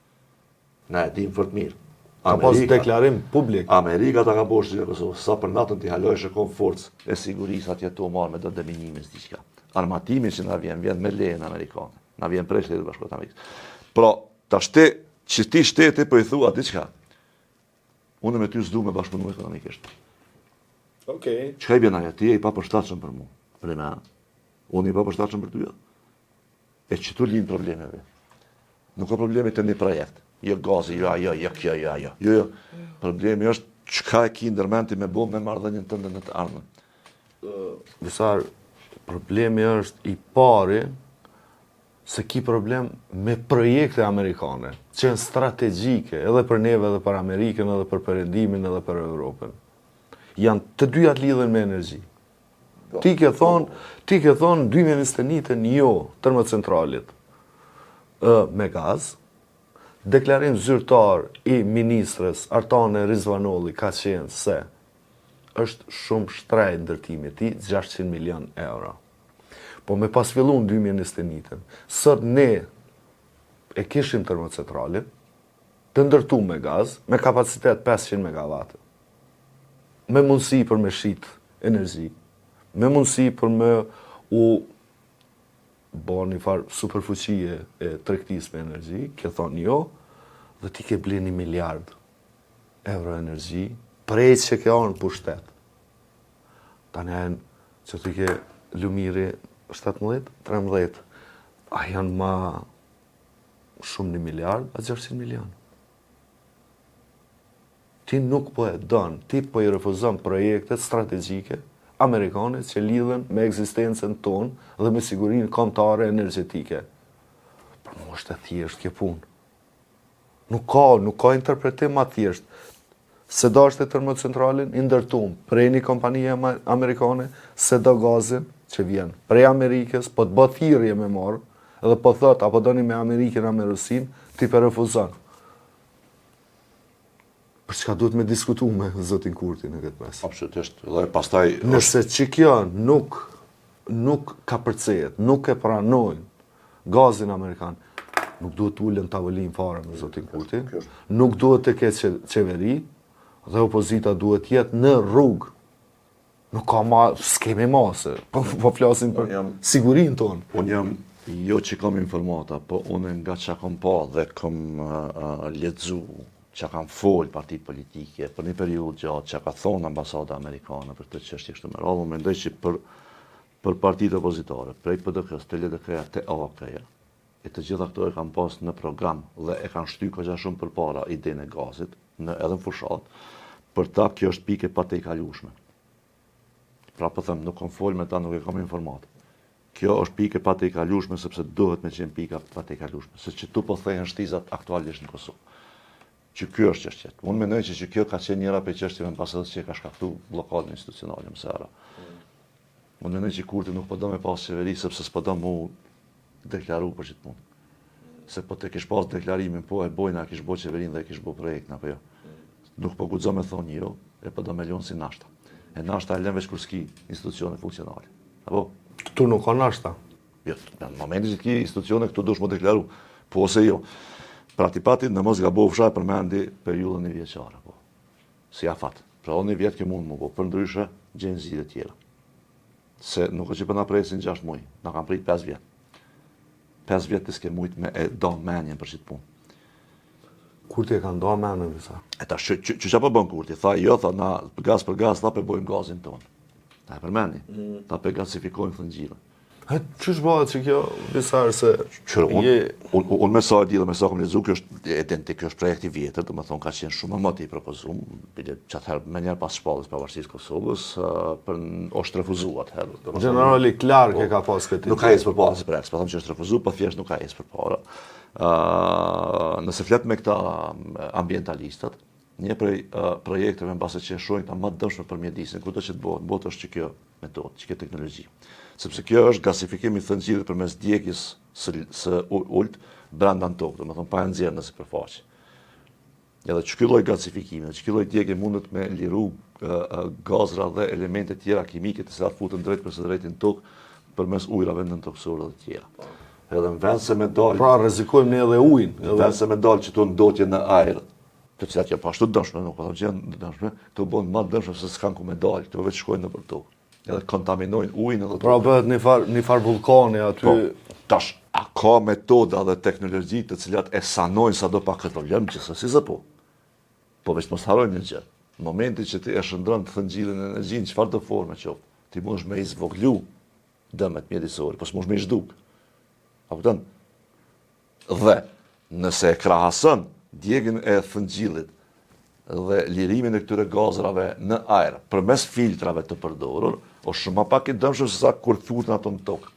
Na e dim fort mirë. Ka pas deklarim publik. Amerika ta ka bërë ushtrinë e Kosovës, sa për NATO t'i halojë shkon forcë e sigurisë atje tu marrë me do deminimin diçka. Armatimi që na vjen me lejen amerikane. Na vjen prej Shtetit Bashkuar të Amerikës. Pra, tashti që ti shteti po i thua diçka. Unë me ty s'du me bashkëpunu ekonomikisht. Okej. Çka i bën ajo? Ti je i papërshtatshëm për mua. Për me. Unë i papërshtatshëm për ty. E që tu linë problemeve. Nuk ka probleme të një projekt. Jo gazi, jo ajo, jo kjo, jo ajo. Jo. Problemi është çka e ki ndërmenti me bo me marrëdhënien tënde në të ardhmen. Visar, problemi është i pari se ki problem me projekte amerikane, që janë strategjike, edhe për neve, edhe për Amerikën, edhe për Perëndimin, edhe për Europën. Janë të dyja të lidhen me energji. Ti ke thonë 2021 jo termocentralit me gaz, deklarim zyrtar i ministres Artane Rizvanolli ka qenë se është shumë shtrejt ndërtimi ti, 600 milion euro. Po me pas fillu në 2021, sot ne e kishim termocentralin, të ndërtu me gaz, me kapacitet 500 MW, me mundësi për me shit energji, me mundësi për me u bo një farë superfuqie e tregtis me energji, ke thonë jo, dhe ti ke bli 1 miliard euro energji, prej që ke anë pushtet. Ta njën që ti ke lumiri 17, 13, a janë ma shumë 1 miliard, a 600 milion. Ti nuk po e dënë, ti po i refuzon projektet strategjike amerikane që lidhen me ekzistencën tonë dhe me sigurinë kombëtare energjetike. Për mu është e thjesht kjo punë. Nuk ka interpretim ma thjesht. Se do është e termocentralin, i ndërtum prej një kompanije amerikane, se do gazin që vjen prej Amerikës, po të bë thirrje me marrë, edhe po thot, apo doni me Amerikën a me Rusin, ti për refuzon. Për çka duhet me diskutu me zotin Kurti në këtë mes? Absolutisht. Dhe pastaj nëse që kjo nuk ka përcejet, nuk e pranojnë gazin Amerikan, nuk duhet ullën tavolin fare me zotin Kurti, nuk duhet të ketë qeveri, dhe opozita duhet jetë në rrugë Nuk ka ma, s'kemi ma, se po flasim për sigurin tonë. Unë jam, jo që kam informata, po unë nga që kam pa dhe kam lexu, që kam folë partit politike, për një periudhë gjatë që ka thonë ambasada amerikane për këtë çështje kështu me radhë, mendoj që për partitë opozitare, prej PDK-s, të LDK-ja, të AOK-ja, e të gjitha këto e kanë pas në program dhe e kanë shtyr kaq shumë përpara idenë e gazit, edhe në fushat, për ta kjo është pikë pa të i kalueshme. Pra po them, nuk kam folë me ta, nuk e kam informatë. Kjo është pikë pa të i kalueshme sepse duhet me qenë pika pa të i kalueshme, se që tu po thehen shtizat aktualisht në Kosovë. Që kjo është çështja. Unë mendoj që kjo ka qenë njëra prej çështjeve në pasardhës që ka shkaktuar bllokadën institucionale më së era. Unë mendoj që Kurti nuk po do me pas qeveri sepse s'po do mu deklaru për çit punë. Se po të kish pas deklarimin, po e bojna, kish bo qeverin dhe kish bo projektin apo jo. Nuk po guxo me thonë jo, e po do me lënë si nashta. E nashta e lën veç kur s'ki institucione funksionale. Apo? Këtu nuk ka nashta. Jo, në momentin që ki institucione këtu dush më deklaru, po ose jo. Pra ti pati në mos gabofsha e përmendi periudhën e vjeçare, po. Si afat. Pra unë një vjet që mund më po, për ndryshe gjenë zgjidhje tjera. Se nuk është që për na presin 6 muaj, na kanë prit 5 vjet. 5 vjet të s'ke mujt me e do menjen për qitë punë. Kurti e ka ndo menjen, sa? E ta që që po bën Kurti? Tha, jo, tha, na gaz për gaz, tha pe bojmë gazin tonë. Ta e përmeni, ta pe gasifikojmë thëngjilën. Qysh bëhet që kjo, Visar, se... Unë me sa e di dhe me sa kom lezu, kjo është identik, kjo është projekti vjetër, dhe me thonë ka qenë shumë më të i propozum, bile që atëherë me njerë pas shpallës pavarësisë Kosovës, është refuzuat herë. Generali Clark e ka pas këtë. Nuk ka ecë për para se preks, pa thonë që është refuzu, pa thjesht nuk ka ecë për para. Nëse flet me këta ambientalistat, një prej projekteve në base që e shojnë ta më të dëmshme për mjedisin, kudo që të bëhet është që kjo metodë, që kjo teknologji. Sepse kjo është gasifikimi i thëngjillit përmes djegjes së ult brenda në tokë, domethënë pa e nxjerrë në sipërfaqe. Edhe që ky lloj gasifikimi, që ky lloj djegje mundet me liru gazra dhe elemente tjera kimike të cilat futen drejt për së drejtin tokë përmes ujrave nëntokësore dhe tjera. Edhe në vend se me dalë... Pra, rrezikojmë ne edhe ujin. Në vend se me dalë që tu ndotje në ajër, të cilat janë pashtu dëmshme, nuk po them që janë dëmshme, këto bëhen më dëmshme se s'kan ku me dalë, këto vetë shkojnë nëpër tokë. Edhe kontaminojnë ujin edhe pra bëhet një far vulkani aty. Po, tash, a ka metoda dhe teknologji të cilat e sanojnë sa do pa këtë problem, që se si zë po. Po veç mos harojnë një gjë. Në momentin që ti e shëndron të thëngjillin e energjinë, çfarë do forme qoftë, ti mundesh me i zvoglu dëmet mjedisore, po s'mundesh me i zhduk. A kupton? Dhe nëse e krahason djegjen e thëngjillit dhe lirimin e këtyre gazrave në ajër përmes filtrave të përdorur, është shumë më pak i dëmshëm se sa kur futen ato në tokë.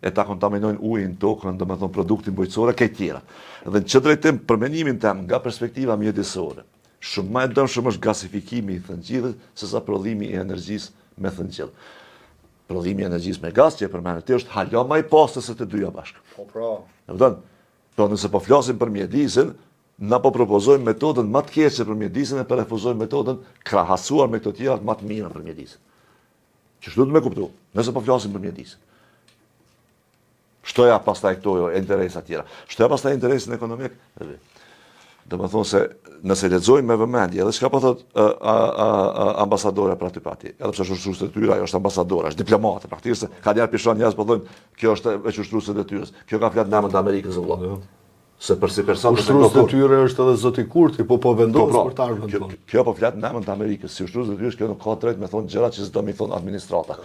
E ta kontaminojnë ujin, tokën, domethënë produktin bujqësor e tjera. Dhe në çdo drejtim për mendimin tim nga perspektiva mjedisore, shumë më e dëmshëm është gasifikimi i thëngjillit se sa prodhimi i energjisë me thëngjill. Prodhimi i energjisë me gaz që e përmendet ti është hala më i pastë se të dyja bashkë. Po pra. E kupton? Po nëse po flasim për mjedisin, na po propozojmë metodën më të keqe për mjedisin e po refuzojmë metodën krahasuar me këto tjera më të mira për mjedisin. Që çdo të më kuptoj, nëse po flasim për mjedisin. Shtoja pastaj këto interesa tjera. Shtoja pastaj interesin ekonomik. Do të thonë se nëse lexojmë me vëmendje, edhe çka po thot ambasadora për aty pati, edhe pse është ushtruese e tyre, ajo është ambasadora, është diplomate, praktikisht ka djalë pishon njerëz po thonë, kjo është veç ushtruese e tyres. Kjo ka flet në emër të Amerikës së vëllai. Se për si person ushtrues të tyre është edhe zoti Kurti, po vendos për të ardhmen tonë. Kjo po flet në emër të Amerikës, si ushtrues të tyre kjo nuk ka drejt me thonë gjëra që s'do mi thon administrata.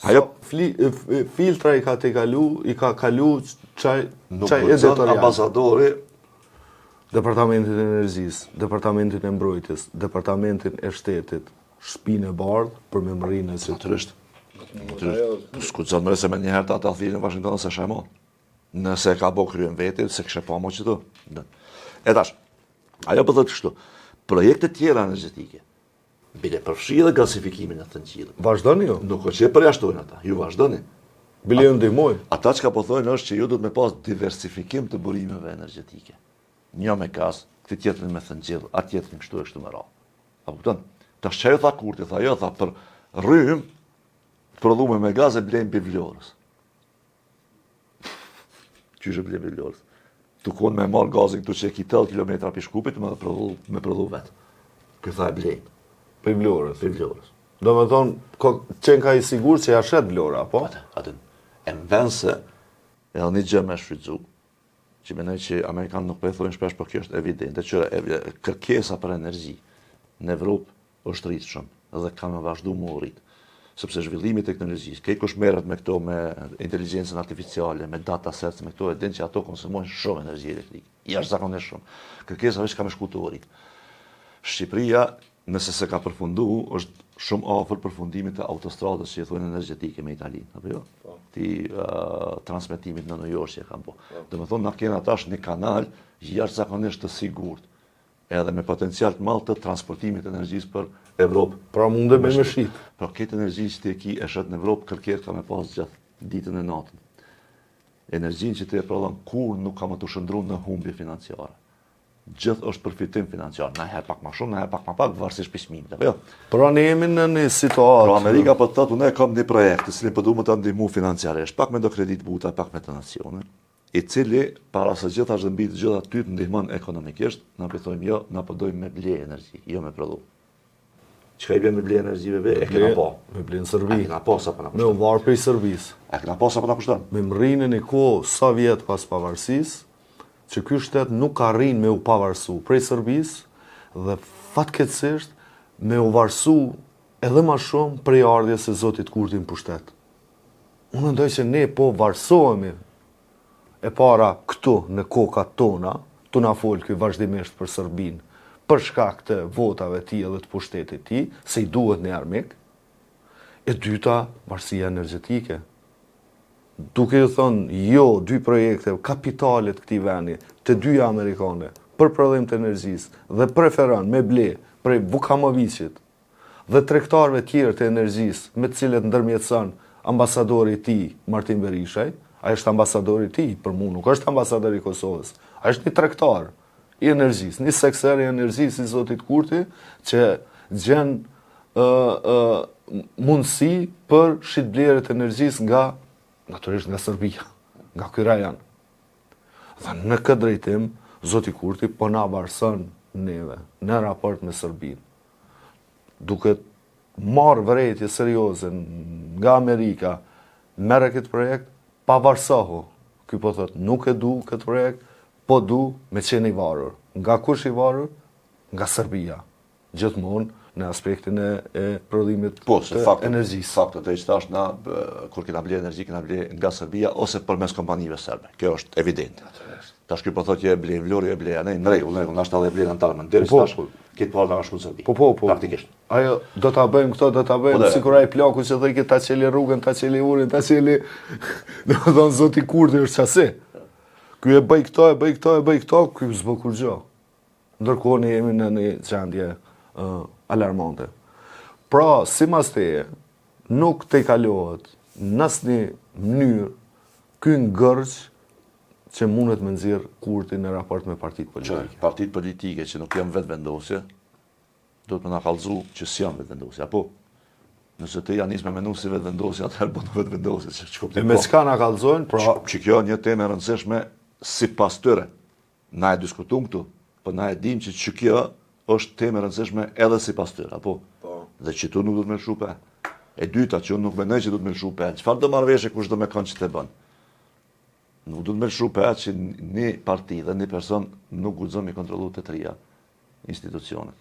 Ajo filtra i ka kalu çaj editorial. Ambasadori, Departamentin e Energjisë, Departamentin e Mbrojtjes, Departamentin e Shtetit, Shtëpinë e Bardhë për memorinë e natyrisht. Skuqson më se më një herë ata thirrën në Washington se shemo. Nëse ka bo kryen vetë, se kështë pa mo që të. E tash, ajo për dhe kështu, projekte tjera energetike, bile përfshi dhe gasifikimin e thëngjillit. Vazhdoni jo? Nuk o që e përjashtojnë ata, ju vazhdoni. Bile ju ndihmoj. Ata që ka po thojnë është që ju duhet me pas diversifikim të burimeve energetike. Një me gaz, këtë tjetërin me thëngjill, atë tjetërin kështu e kështu me ra. A kupton? Tash që jo tha Kurti, tha jo, tha për rrym, të prodhume me gaz e blejnë për Vlorës. Qysh e blejnë për Vlorës? Tu konë me marrë gazin këtu që e ki 8 kilometra për shkupit, me prodhu vetë. Këtë tha e blejnë. Për Vlorës. Për Vlorës. Do me thonë, qenë ka i sigur që ja shet vlora, po? Atë, e më vend se edhe një gjë me shfrytzu, që menoj që Amerikanë nuk po e thonë shpesh, por kjo është evidente, që kërkesa për energji në Evropë është rritë shumë dhe ka me vazhdu më rritë. Sepse zhvillimi i teknologjisë, ke kush merret me këto, me inteligjencën artificiale, me datasets, me këto, e din që ato konsumojnë shumë energji elektrike, jashtëzakonisht shumë. Kërkesa veç ka me shku të rritë. Shqipëria, nëse se ka përfundu, është shumë afër përfundimit të autostradës që i thonë energjetike me Italinë, apo jo? Ti transmetimit në New York që e kam po. Do të thonë, na kena tash një kanal jashtëzakonisht të sigurt, edhe me potencial të madh të transportimit të energjisë për Evropë. Pra mundem me shit. Pra këtë energji që ti e ki e shet në Evropë, kërket ka me pas gjatë ditën e natën. Energjin që ti e prodhon kur nuk ka më të shëndru në humbje financiare. Gjithë është përfitim financiar, na herë pak ma shumë, na herë pak ma pak, varësisht për çmimit, apo jo? Pra ne jemi në një situatë. Pra Amerika po thotë, unë kam një projekt, të cilin po duam të ndihmu financiarisht, pak me do kredit buta, pak me të nacione, i cili para së gjitha është mbi të gjitha ty të ndihmon ekonomikisht, na thojmë jo, na po dojmë me ble energji, jo me prodhu. Çka i bën me ble energjive be? E kena po. Me ble në Serbi. E kena po sa po na Me kushton. u varë prej Serbisë. E kena po sa po na kushton. Me më rrinë një kohë sa vjetë pas pavarësisë, që ky shtet nuk ka rrinë me u pavarësu prej Serbisë dhe fatkeqësisht me u varësu edhe më shumë prej ardhjes së Zotit Kurti në pushtet. Unë mendoj që ne po varësohemi e para këtu në kokat tona, tu na fol ky vazhdimisht për Serbinë, për shkak të votave ti dhe të pushtetit ti, se i duhet një armik. E dyta, varësia energjetike. Duke ju thonë, jo, 2 projekte, kapitalet këtij vendi, të dyja amerikane, për prodhim të energjisë dhe preferon me ble prej Vukamovicit dhe tregtarëve tjerë të energjisë me të cilët ndërmjetëson ambasadori i tij Martin Berishaj. Ai është ambasadori i tij, për mua nuk është ambasadori i Kosovës. Ai është një tregtar i energjisë, një sekser i energjisë i Zotit Kurti që gjen mundësi për shitblerjet e energjisë natyrisht nga Serbia, nga ky rajon. Dhe në këtë drejtim, Zoti Kurti po na varëson neve në raport me Serbinë. Duke marrë vërejtje serioze nga Amerika, merre këtë projekt, pa varësohu. Ky po thotë, nuk e du këtë projekt, po du me qenë i varur. Nga kush i varur? Nga Serbia. Gjithmonë në aspektin e prodhimit të energjisë. Faktet e që tash na, kur kena ble energji, kena ble nga Serbia ose përmes kompanive serbe. Kjo është evidente. Tash ky po thotë që e ble Vlori, e ble ne, në rregull, na shta dhe ble antarë, deri tash këtë parë nga shku në Serbi. Po. Praktikisht. Ajo, do ta bëjmë këto, do ta bëjmë, sikur ai plaku që thëjke ta qeli rrugën, ta qeli urin, ta qeli... Do të thonë Zoti Kurti është qasi. Ky e bëj këto, ky s'bë kur gjë. Ndërkohë ne jemi në një gjendje alarmante. Pra, si mas teje, nuk te kalohet në asnjë mënyrë ky ngërç që mundet me nxjerr Kurti në raport me partitë politike. Partitë politike që nuk janë vetvendosje, do të më na kallëzu që s'janë vetvendosje, apo? Nëse ti janë nisë me menu si vetvendosje, atëherë bënë vetvendosje. E me çka na kallëzojnë, pra... Që kjo një temë e rëndësishme sipas tyre. Na e diskutuam këtu, po na e dim që kjo është temë e rëndësishme edhe sipas tyre, apo? Dhe që tu nuk do të më lëshu pe. E dyta që unë nuk mendoj që do të më lëshu pe. Çfarë do marrëveshje kush do me kënd që të bën? Nuk do të më lëshu pe që një parti dhe një person nuk guxon me kontrollu të trija institucionet.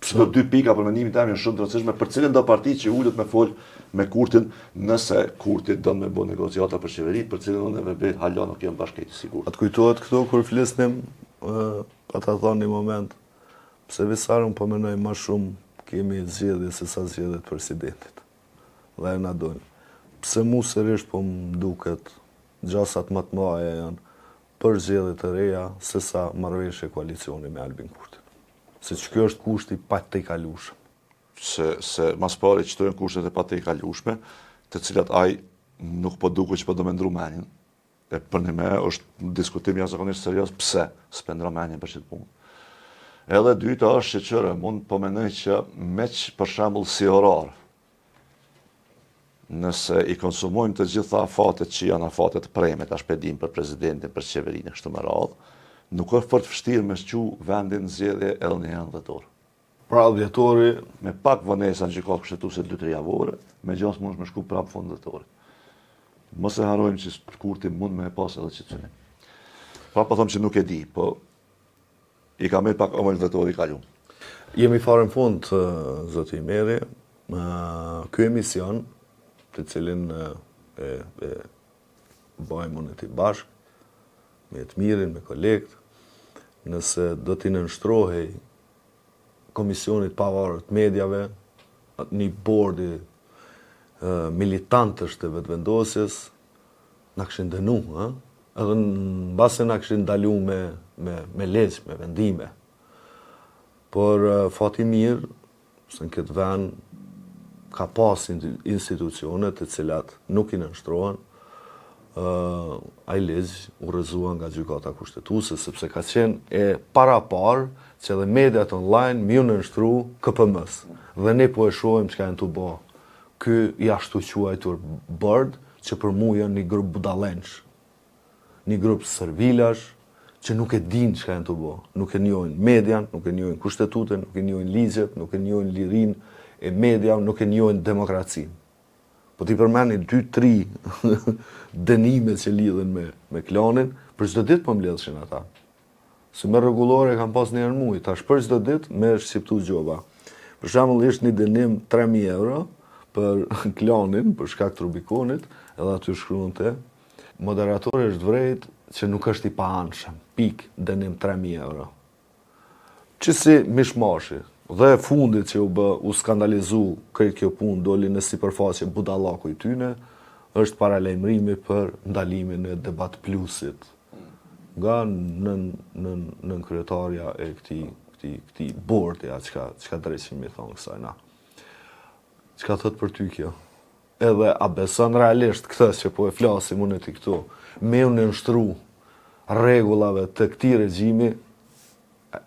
Këto 2 pika për mendimin tim janë shumë të rëndësishme për cilën do parti që ulet me fol me Kurtin, nëse Kurti do me bë negociata për qeveritë, për cilën unë vetë hala nuk jam bashkëti sigurt. Atë kujtohet këto kur flisnim, pa ta thonë një moment, pse Visarën po mendoj më shumë kemi zgjedhje se sa zgjedhjet presidentit. Dhe na dojnë. Pse mu sërish po më duket gjasat më të mëdha janë për zgjedhjet e reja se sa marrëveshje koalicioni me Albin Kurtin. Se që kjo është kushti pa të i kalushme. Se mas pari që të janë kushtet e pa të i kalushme, të cilat ai nuk po duku që po do me ndru menin. E për një me është diskutim jashtëzakonisht serios pse s'pe ndru menin për qëtë punë. Edhe dyta është që qëre, mund po menoj që meq për shembull si orar, nëse i konsumojmë të gjitha afatet që janë afatet premet, a shpedim për prezidentin, për qeverinë, kështu me radhë, nuk është fort vështirë me shqu vendin zgjedhje edhe një herë dhjetor. Pra dhjetori, me pak vonesa në gjykatë kushtetuese 2-3 javore, me gjas mund me shku prapë fond dhjetori. Mos e harrojmë që kurti mund me e pas edhe qëtësimin. Pra po them që nuk e di, po i ka merr pak omël dhjetori kalu. jemi fare në fund, zoti Meri, ky emision, të cilin e bëjmë unë ti bashkë, me të mirin, me kolegët, nëse do t'i nënshtrohej Komisionit Pavarur të Mediave, një bordi militantësh të vetëvendosjes, na këshin dënu, edhe në base na këshin ndalu me leq, me vendime. Por fati mirë, se në këtë vend ka pas institucionet të cilat nuk i nënshtrohen, ai ligj u rrëzua nga gjykata kushtetuese, sepse ka qenë e parapar që edhe mediat online mi u nënshtru KPM-s. Dhe ne po e shohim çka janë të bë. Ky i ashtu quajtur bërd, që për mu janë një grup budallenç, një grup servilash, që nuk e din çka janë të bë. Nuk e njohin median, nuk e njohin kushtetutën, nuk e njohin ligjet, nuk e njohin lirinë e mediave, nuk e njohin demokracinë. Po t'i përmeni 2-3 dënime që lidhen me klanin, për çdo ditë po mbledhshin ata. Si me rregullore kam pas një herë muj, tash për çdo ditë me shqiptu gjoba. Për shembull ishte një dënim 3.000 euro për klanin, për shkak të Rubikonit, edhe aty shkruante, moderatori është vrejt që nuk është i paanshëm, pik, dënim 3.000 euro. Që si mishmashi, dhe fundit që u skandalizu këtë kjo punë doli në sipërfaqe budallaku i tyne, është paralajmërimi për ndalimin e Debat Plusit nga nën kryetarja e këtij bordi, çka drejtësimi thonë kësaj na. Çka thot për ty kjo? Edhe a beson realisht këtë që po e flasim unë ti këtu, me u nënshtru rregullave të këtij regjimi,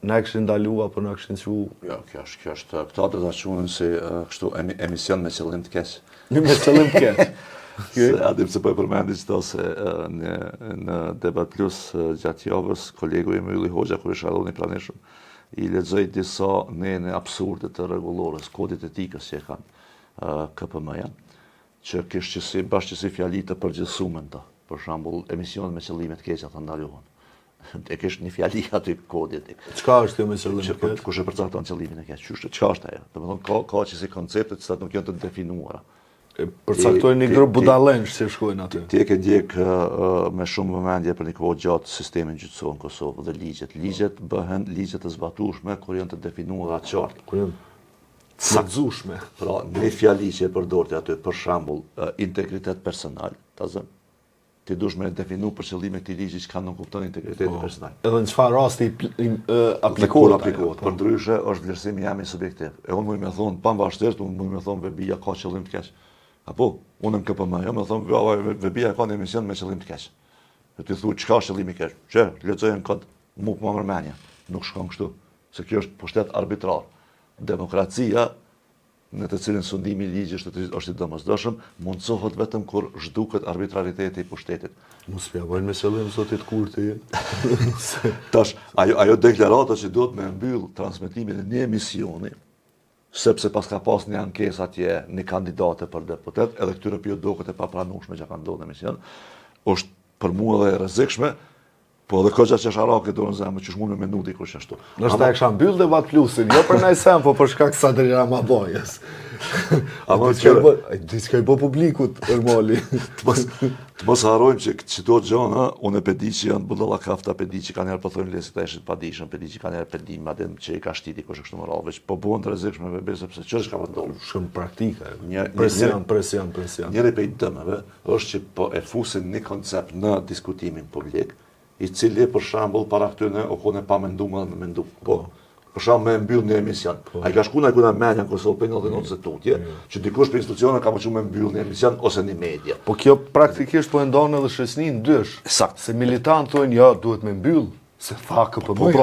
na këshin ndalu apo na këshin qu? Jo, kjo është këta do ta quhen si kështu emision me qëllim të keq. Me qëllim të keq. Se adim se po e përmendi qëto se në Debat Plus gjatë javës, kolegu i Ylli Hoxha, kur ishte radhoni pranishëm, i lexoi disa nene absurde të rregullores, kodit etikës që e kanë KPM-ja, që kishte si bashkësi fjali të përgjithësuar ta. Për shembull, emisionet me qëllime të keqa të ndaluhen. E kesh një fjali aty kodit. Çka është kjo me qëllim të keq? Kush e përcakton qëllimin e keq? Çka është ajo? Domethënë ka që si koncepte që nuk janë të definuara. Përcaktojnë një grup budallenç që shkojnë aty. Ti e ke ndjek me shumë vëmendje për një kohë gjatë sistemin gjyqësor në Kosovë dhe ligjet. Ligjet bëhen ligje të zbatueshme kur janë të definuara qartë. Kur janë saktëzueshme. Pra, një fjali që e përdorti aty, për shembull, integritet personal, ta zën. Ti dush me definu për qëllime këtij ligji që kanë nuk kupton integritetin personal. Edhe në çfarë rasti aplikohet? Për ndryshe është vlerësimi jam i subjektiv. E unë mund më thon pavarësisht, unë mund më thon Vebia ka qëllim të keq. Apo unë në KPM, jo më thon Vebia ka një emision me qëllim të keq. Dhe ti thuaj çka është qëllimi i keq? Që lexojën kod nuk më mërmenja. Nuk shkon kështu, se kjo është pushtet arbitrar. Demokracia në të cilin sundimi i ligjit është i domosdoshëm, mundsohet vetëm kur zhduket arbitrariteti i pushtetit. Mos pja bojnë me qëllim zotit Kurti. Tash, ajo deklarata që duhet me mbyll transmetimin e një emisioni, sepse pas ka pas një ankesë atje, një kandidate për deputet, edhe këtyre pjodoket e papranueshme që kanë ndodhur në emision, është për mua edhe e rrezikshme. Po edhe koqa që sharake do në zemë, që shmune me nuti kërë që ashtu. Nështë ta e kësha mbyll Debat Plusin, jo për najsem, po për shkak sa të rama bojës. Diçka i bo publikut, Ermoli. Të mos harrojmë që do gjona, unë e pedi që janë budalla kafta, pedi që kanë njerë përthojnë lesit të eshit padishëm, pedi që kanë njerë pedim, adem që i ka shtiti kështë kështë më rrave, që po buon të rezikshme me bërë, sepse që është ka pëndohë. Shumë praktike, presion. Njëri pej dëmeve është që po e fusin një koncept në diskutimin publik, i cili për shembull para këtyne o kone pa menduar dhe me mendu. Po. Për shembull me mbyll një emision. Ai ka shkuar ku na menja në Kosovë për 99 tutje, që dikush për institucione ka mësuar me mbyll një emision ose një media. Po kjo praktikisht po e ndonë edhe shoqërinë ndysh. Sakt. Se militant thonë ja duhet me mbyll, se tha KPM.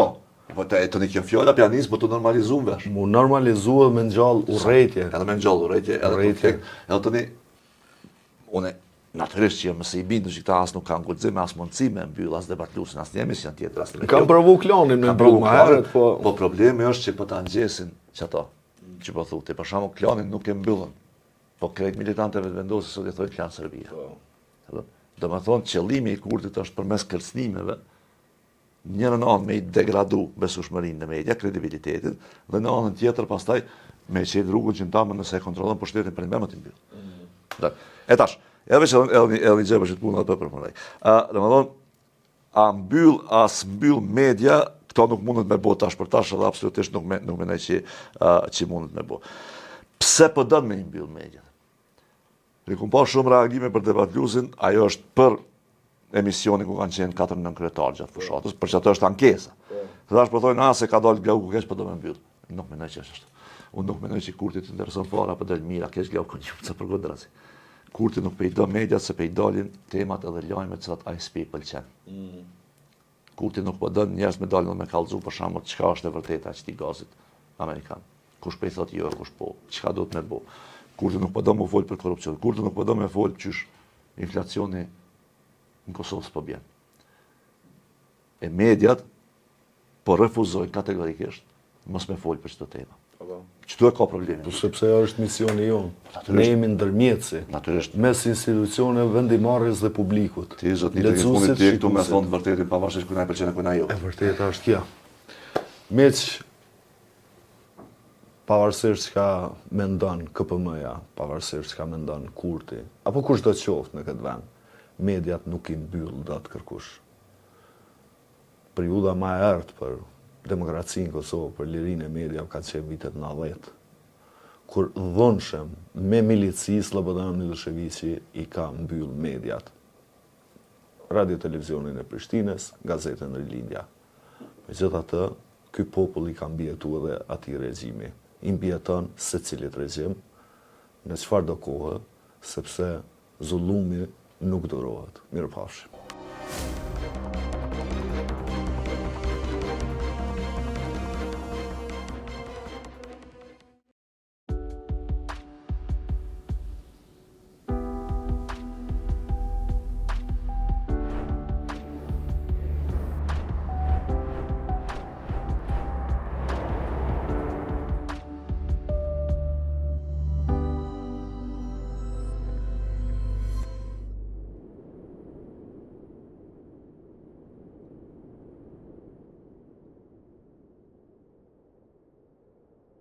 Po të një kjo fjala pianis, po të normalizuar vesh. Mu normalizuar me ngjall urrëtie. Edhe me ngjall urrëtie, edhe të një unë Natyrisht që mëse i bindu që këta as nuk kanë guxim, as mundësi me mbyll, as debatlusin, as një emision tjetër, as Kam provu klonin me mbyll më herët, po... Po problemi është që po ta ngjesin çato, që po thotë, për shembull klonin nuk e mbyllën. Po krejt militantëve të vendosur sot i thonë klan Serbia. Do të thonë qëllimi i Kurtit është përmes kërcënimeve një në anë me i degradu besueshmërinë në media, kredibilitetin, dhe në anën tjetër pastaj me qenë rrugën që ndamën nëse e kontrollon pushtetin për më të mbyll. E tash, edhe që edhe një gjë që të punë atë përpunoj. Domethënë, a s'mbyll media, këto nuk mundet me bo tash për tash, edhe absolutisht nuk mendoj që mundet me bo. Pse po don me i mbyll media? Ne kum pa shumë reagime për debatlusin, ajo është për emisionin ku kanë qenë 4 nënkretar gjatë fushatës, për që ato është ankesa. Dhe tash po thonë, se ka dalë glau ku keq, po do me mbyll. Nuk mendoj që është. Unë nuk mendoj që Kurti të intereson fare apo del mira, keq glau konjum, se për godrazi. Kurti nuk pe i do mediat, se pe i dalin temat edhe lajmet që atë ISP pëlqen. Kurti nuk po dën njerëz me dalin dhe me kallëzu për shembull çka është e vërteta që ti gazit amerikan. Kush po i thotë jo, kush po, çka do të më bë. Kurti nuk po do më fol për korrupsion. Kurti nuk po do më fol çysh inflacioni në Kosovë s'po bjen. E mediat po refuzojnë kategorikisht mos me fol për çdo temë. Çdo e ka probleme. Po sepse është misioni jonë. Ne jemi ndërmjetësi. Natyrisht. Mes institucioneve vendimmarrjes dhe publikut. Ti zot një fundit ti këtu me thonë vërtetin pavarësisht ku na pëlqen ku na jo. E vërteta është kjo. Meq pavarësisht çka mendon KPM-ja, pavarësisht çka mendon Kurti, apo kushdo të qoftë në këtë vend, mediat nuk i mbyll dot kërkush. Periudha më e errët për demokracinë në Kosovë, për lirinë e mediave ka qenë vitet 90, kur dhunshëm me milici Slobodan Miloševići i ka mbyll mediat. Radio Televizionin e Prishtinës, gazetën Rilindja. Megjithatë, ky popull i ka mbijetuar edhe atij regjimi. I mbijeton secilit regjim në çfarëdo kohë, sepse zullumi nuk durohet. Mirupafshim.